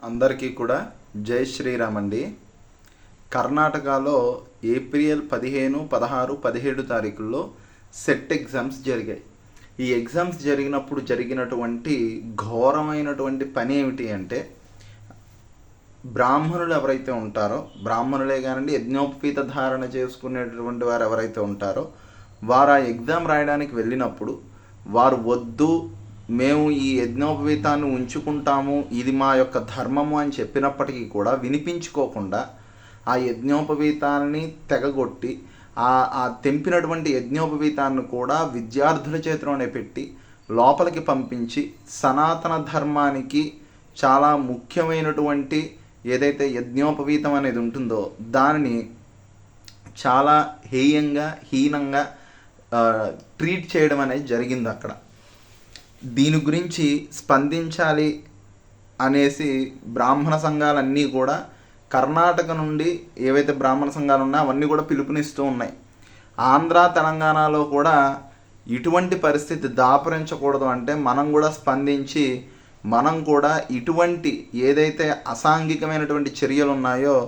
అందరికీ కూడా జై శ్రీరామ్ అండి. కర్ణాటకలో ఏప్రిల్ 15, 16, 17 తారీఖుల్లో సెట్ ఎగ్జామ్స్ జరిగాయి. ఈ ఎగ్జామ్స్ జరిగినప్పుడు జరిగినటువంటి ఘోరమైనటువంటి పని ఏమిటి అంటే, బ్రాహ్మణులు ఎవరైతే ఉంటారో, బ్రాహ్మణులే కానండి, యజ్ఞోపవీత ధారణ చేసుకునేటటువంటి వారు ఎవరైతే ఉంటారో వారు ఆ ఎగ్జామ్ రాయడానికి వెళ్ళినప్పుడు వారు వద్దు, మేము ఈ యజ్ఞోపవీతాన్ని ఉంచుకుంటాము, ఇది మా యొక్క ధర్మము అని చెప్పినప్పటికీ కూడా వినిపించుకోకుండా ఆ యజ్ఞోపవీతాన్ని తెగగొట్టి ఆ తెంపినటువంటి యజ్ఞోపవీతాన్ని కూడా విద్యార్థుల చేతిలోనే పెట్టి లోపలికి పంపించి సనాతన ధర్మానికి చాలా ముఖ్యమైనటువంటి ఏదైతే యజ్ఞోపవీతం అనేది ఉంటుందో దానిని చాలా హీనంగా ట్రీట్ చేయడం అనేది జరిగింది అక్కడ. దీని గురించి స్పందించాలి అనేసి బ్రాహ్మణ సంఘాలన్నీ కూడా కర్ణాటక నుండి ఏవైతే బ్రాహ్మణ సంఘాలు ఉన్నాయో అవన్నీ కూడా పిలుపునిస్తూ ఉన్నాయి. ఆంధ్ర, తెలంగాణలో కూడా ఇటువంటి పరిస్థితి దాపురించకూడదు అంటే మనం కూడా స్పందించి మనం కూడా ఇటువంటి ఏదైతే అసాంఘికమైనటువంటి చర్యలు ఉన్నాయో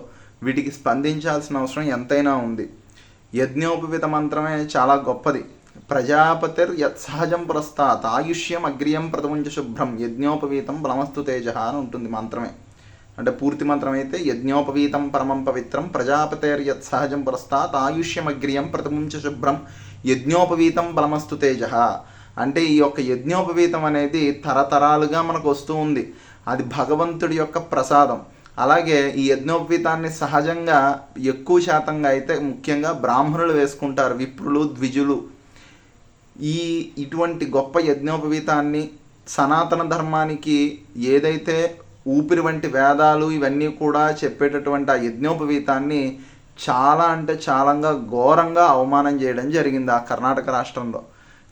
వీటికి స్పందించాల్సిన అవసరం ఎంతైనా ఉంది. యజ్ఞోపవీత మంత్రమే చాలా గొప్పది. ప్రజాపతిర్ యత్సహజం పురస్తాత్ ఆయుష్యం అగ్రియం ప్రథముంచ శుభ్రం యజ్ఞోపవీతం బలమస్తు తేజ అని ఉంటుంది మంత్రమే. అంటే పూర్తి మంత్రం అయితే యజ్ఞోపవీతం పరమం పవిత్రం ప్రజాపతిర్ యత్సహజం పురస్తాత్ ఆయుష్యం అగ్రియం ప్రథముంచ శుభ్రం యజ్ఞోపవీతం బలమస్తు తేజ. అంటే ఈ యొక్క యజ్ఞోపవీతం అనేది తరతరాలుగా మనకు వస్తూ ఉంది. అది భగవంతుడి యొక్క ప్రసాదం. అలాగే ఈ యజ్ఞోపవీతాన్ని సహజంగా ఎక్కువ శాతంగా అయితే ముఖ్యంగా బ్రాహ్మణులు వేసుకుంటారు, విప్రులు, ద్విజులు. ఇటువంటి గొప్ప యజ్ఞోపవీతాన్ని సనాతన ధర్మానికి ఏదైతే ఊపిరి వంటి వేదాలు ఇవన్నీ కూడా చెప్పేటటువంటి ఆ యజ్ఞోపవీతాన్ని చాలా అంటే చాలా ఘోరంగా అవమానం చేయడం జరిగింది ఆ కర్ణాటక రాష్ట్రంలో.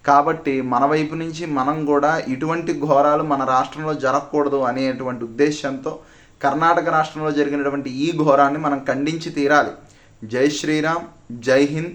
కాబట్టి మన వైపు నుంచి మనం కూడా ఇటువంటి ఘోరాలు మన రాష్ట్రంలో జరగకూడదు అనేటువంటి ఉద్దేశంతో కర్ణాటక రాష్ట్రంలో జరిగినటువంటి ఈ ఘోరాన్ని మనం ఖండించి తీరాలి. జై శ్రీరామ్, జై హింద్,